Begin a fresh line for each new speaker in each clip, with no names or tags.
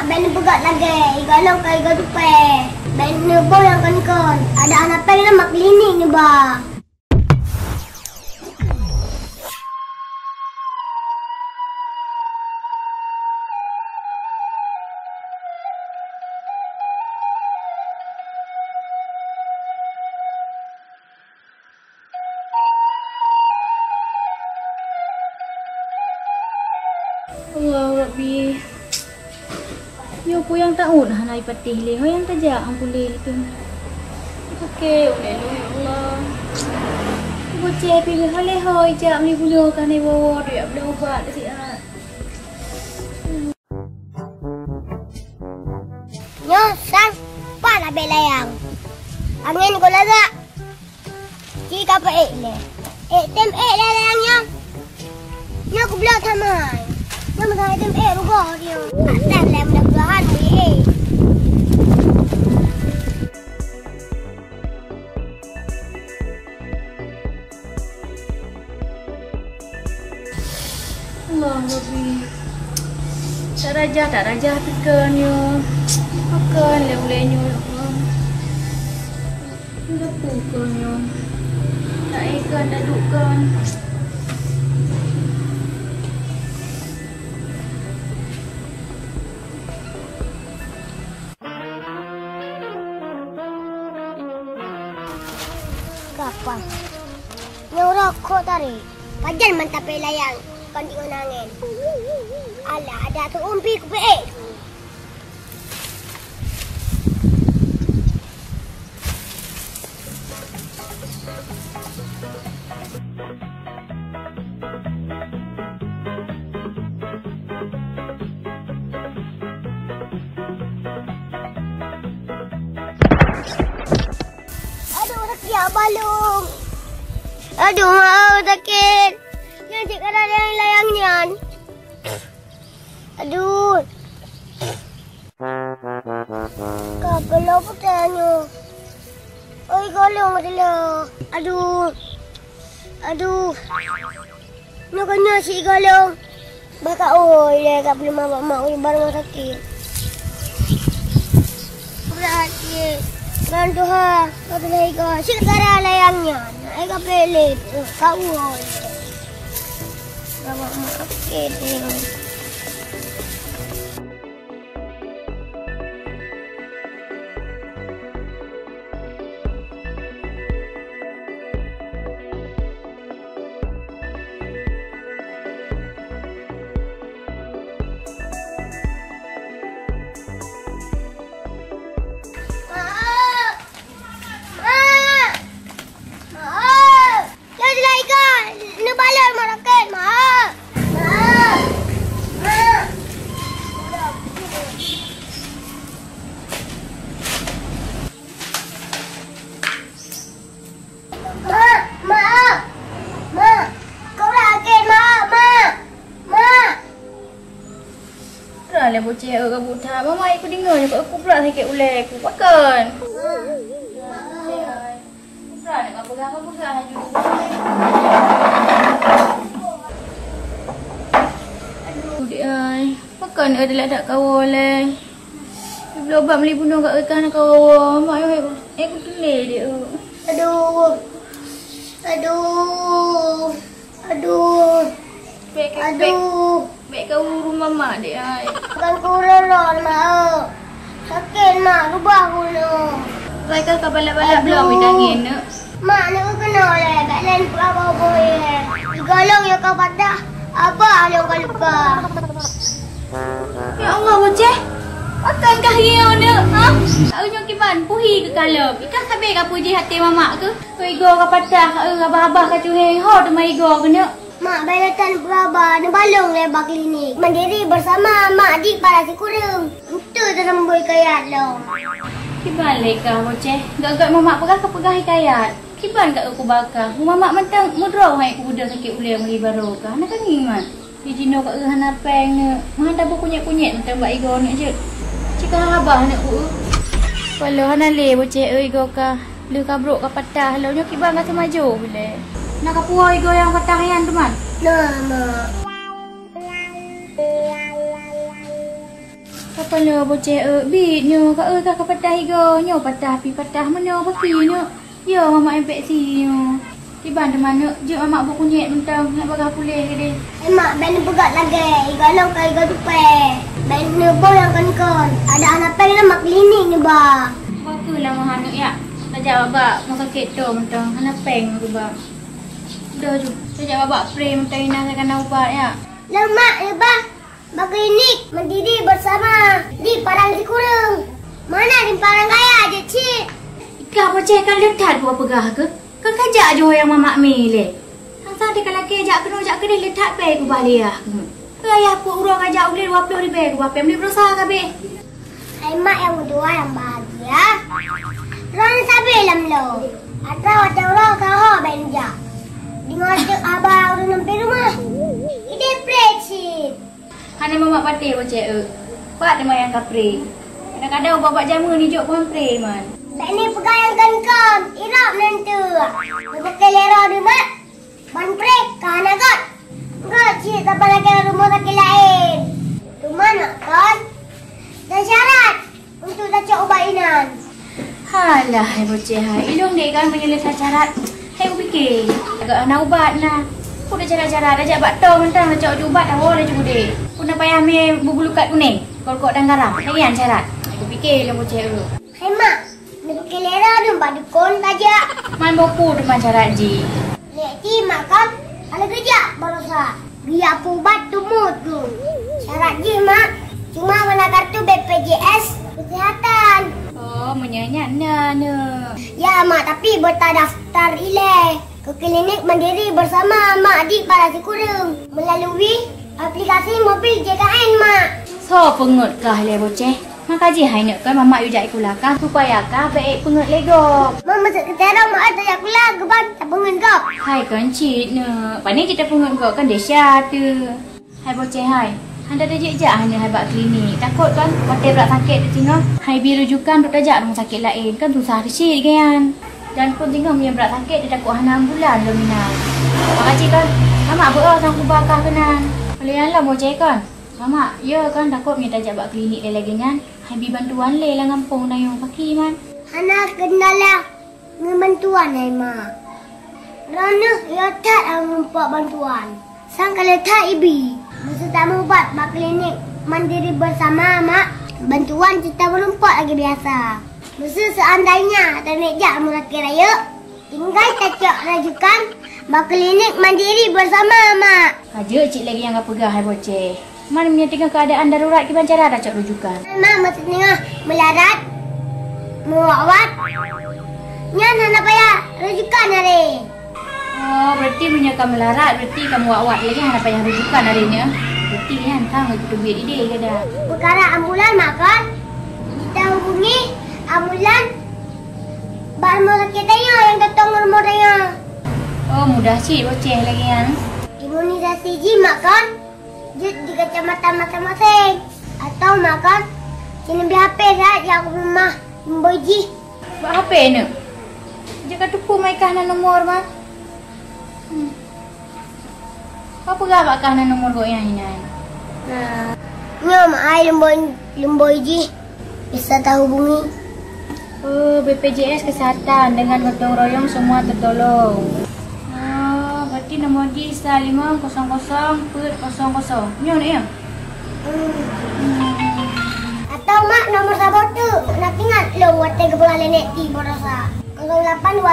mak ben pegat lagi. Galong kai gadupe. Ben nebo yang kan. Ada anak pen nak klinik ni ba.
Allah Rabbi. Yo po yang taon hanay patih le. Hoy yang tajak ang pulil tu. Okey, oleh lo ya Allah. Bocah pilih oleh hoy jak ni bulu kan ni bawa dia berubat si ah.
Nyo sang para belayang. Angin ko laga. Jika pa le. Tem layang yang. Nyo ko blot hamay. Nama saya tem rugo dia. Tak lem dah belahan ni.
Allah Rabbi. Tak rajah tekan yo. Makan le-le yo ya Allah. Dah pukul yo. Tak ikan dah dukkan.
Kapan? Nyorokok tadi. Pajan mantap layang. Kan tengok angin. Alah, ada tu umpi ku pe. Aduh, sakit balung. Aduh, mau sakit. Yang cik ada yang layangnya. Aduh. Kabel apa tanya? Oi, golong adalah. Aduh. Nak kena si golong. Baka oi, dia tak boleh mak oi barang sakit. Berarti bantu ha. Kata lagi si ada layangnya. Ai ka pelet. Kau oi. Bawa mak sakit ni.
Lah bocah ke buta. Mama aku dengar je aku pula sakit ulai aku. Makan. Pula nak pegang laju. Aduh dia ai. Makan adalah tak kawal le. Beli ubat beli bunuh kat rekan kawal. Mak aku telih dia.
Aduh.
Baik kau rumah mak dia ai.
Bukan kurang mak. Sakit mak, rubah kuno.
Baik kau balap-balap belum angin nak.
Mak nak kena le, kat lain apa-apa ye. Digolong ya kau patah. Apa yang kau lupa?
Ya Allah bocah. Akankah dia nak? Ha? Tak unjuk kiban puhi ke kalau. Ikah habis ka puji hati mamak ke? Kau igo ka patah, abah-abah ka cuheng ho tu mai igo ke nak?
Mak belatan beraba ni balong lebar klinik. Mandiri bersama mak adik para si kurang. Itu terembui kayat lo.
Kiban leka bocah. Gak-gak mamak pegah hikayat. Kiban kat aku bakar. Mamak mentang mudrah hai aku budak sakit ulai mari baru ka. Nak kan ngimat. Di jino kat hana peng ne. Mah dah kunyit-kunyit mentang bak igo nak je. Cika abah nak ku. Kalau hana le bocah igo ka. Lu ka brok ka patah. Lo nyo kiban ka semaju boleh. Nak ka puai igo yang patah yan tu man.
Nah, mak.
Kepala bocah bitnya kak patah higo patah pi patah mana pakinya. Ya mama infeksinya. Tiba di mana je mama buku kunyit mentang nak bagah pulih ke dia.
Mak ben pegat lagi. Kalau kai ga tupe. Ben nebo yang kan. Ada anak peng nak klinik ni ba.
Bakulah mah anak ya. Tak jawab bak mau sakit tu mentang anak peng tu ba. Dah ju. Tak jawab bak spray mentang ina saya kena ubat ya.
Lemak ya ba. Klinik mendiri bersama di Parang Sikurung. Mana di Parang Gaya je cik.
Ikah bocah kan letak dua pegah ke? Kan kajak je yang mamak milih. Hang tadi kalau kejak kena letak pe ku baliah. Ayah pun urang ajak boleh 20 ribu ku bapak beli berusaha kabeh.
Hai mak yang berdua yang bahagia. Ron sabi lam lo. Atau ada orang kau benja. Dengar cek abang udah sampai rumah. Ide precit.
Hanya mamak patih bocah Pak dia yang kapri. Kadang-kadang bapak jamu ni jok pun pre man.
Tak ni pegang kan. Irap nanti. Pakai lera di mak. Ban prek kan agak. Enggak cik tak lagi rumah sakit lain. Rumah nak kan? Dan syarat untuk dah cek ubat inan.
Halah hai bocah hai. Ilung dek kan penyelesaian syarat. Hai fikir. Agak nak ubat nah. Aku dah cara-cara dah jabak tau mentang dah cek ubat dah boleh cuba dek. Aku nak payah ambil bubur lukat kuning. Kol-kol dan garam. Lagian syarat. Aku fikir lah bocah tu.
Hai mak. Ni pakai lera tu pada kon saja.
Man boku tu macam syarat ji.
Nek ti mak kan. Kalau kerja baru sah. Biar aku ubat tu mood tu. Syarat je mak. Cuma mana kartu BPJS Kesihatan.
Oh, menyanyi nah.
Ya mak, tapi berta daftar ile ke klinik mandiri bersama mak di Parang Sikurung melalui aplikasi mobil JKN mak.
So pengut kah le bocah. Makaji hai nak kan mamak you jai kulakah supaya kah baik pengut lego.
Mama masuk ke terang mak ada aku lah geban tak pengen kau.
Hai kan cik ne. Pani kita pengut kau kan dahsyat tu. Hai bocah hai. Anda dah jejak hanya hai bak klinik. Takut kan hotel berat sakit tu tengok. Hai biru rujukan duk tajak rumah sakit lain kan susah risik kan. Dan pun tengok punya berat sakit dia takut hana ambulan lo minat. Makcik kan mamak berah sang kubakah kenan. Kalian lah bocah kan. Mamak, ya kan takut punya tajak bak klinik dia lagi kan. Hai bi bantuan le lah ngampung dah yang paki man.
Hana kendala ngebantuan hai mak. Rana ya tak ngumpak bantuan. Sang kalau tak ibi. Masa tak mau ubat bak klinik mandiri bersama mak. Bantuan kita melumpat lagi biasa. Masa seandainya tak nak jak muraki raya. Tinggal tak rajukan bak klinik mandiri bersama mak.
Aja cik lagi yang apa gah hai bocah. Mana punya tengah keadaan darurat ke cara dah cak rujukan.
Mak masa tengah melarat. Muawat. Nyan nak payah rujukan hari.
Oh, berarti punya kamu melarat, berarti kamu awak lagi hana payah rujukan hari ni. Berarti kan tahu kita duit ide ke dah.
Perkara ambulan makan. Kita hubungi ambulan. Barang sakit tanya yang datang rumah tanya.
Oh, mudah cik bocah lagi kan.
Imunisasi ji makan. Jut di kecamatan masing-masing. Atau makan. Sini beli HP sahaja yang rumah memboji.
Buat HP ni? Jika tupu mereka nak nomor mah. Apa gak bakal nak nomor kau yang ini?
Nah, nyom ai lemboji bisa tahu hubungi.
Oh, BPJS Kesehatan dengan gotong royong semua tertolong. Oh, berarti nomor di 500.00. Nyo ni ya?
Atau mak nomor sabot tu nak ingat lo watai kepala nenek di Borasa. 08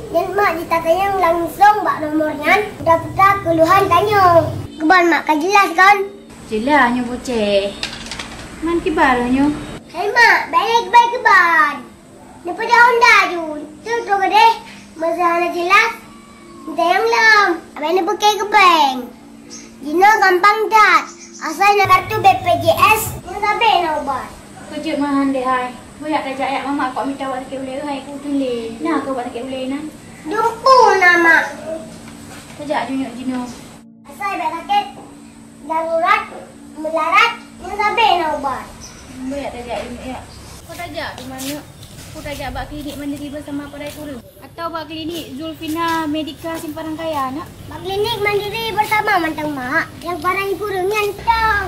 Dan mak ditatanya langsung bak nomornya. Putar-putar keluhan tanya. Keban mak kan jelas kan?
Jelas nyo bocah. Man kibar nyo.
Hai mak, baik keban. Daripada Honda tu. Tu ke deh. Masa hana jelas. Minta yang lem. Abang ni pakai ke bank. Jina gampang tak. Asal nak kartu BPJS. Yang sabar nak ubat.
Kejut mahan deh hai. Banyak dah jaya mama kau minta buat sakit boleh hai aku tulis. Nah kau buat sakit boleh nah.
Jumpu nama.
Tajak junjuk jino.
Asal baik sakit. Darurat. Melarat. Yang sabar nak ubat.
Banyak tajak ini ya. Kau tajak di mana? aku tajak bak klinik Mandiri Bersama Padai Kurung. Atau bak klinik Zulfina Medika Simpanan Kaya nak.
Bak klinik Mandiri Bersama Mantang Mak. Yang Padai Kurung yang tau.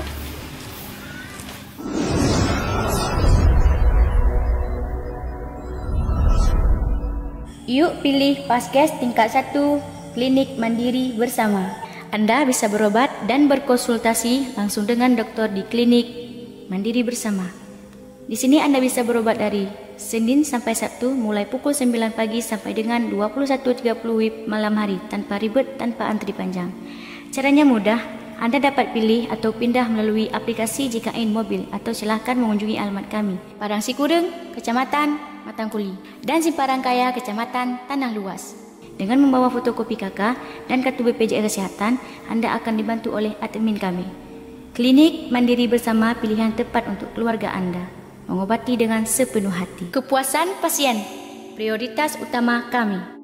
Yuk pilih Paskes tingkat 1 Klinik Mandiri Bersama. Anda bisa berobat dan berkonsultasi langsung dengan dokter di Klinik Mandiri Bersama. Di sini Anda bisa berobat dari Senin sampai Sabtu mulai pukul 9 pagi sampai dengan 21.30 WIB malam hari tanpa ribet, tanpa antri panjang. Caranya mudah, Anda dapat pilih atau pindah melalui aplikasi jika ingin mobil atau silahkan mengunjungi alamat kami. Padang Sikudeng, Kecamatan Matangkuli dan Simpanan Kaya, Kecamatan Tanah Luas. Dengan membawa fotokopi KK dan kartu BPJS Kesehatan, Anda akan dibantu oleh admin kami. Klinik Mandiri Bersama, pilihan tepat untuk keluarga Anda. Mengobati dengan sepenuh hati. Kepuasan pasien, prioritas utama kami.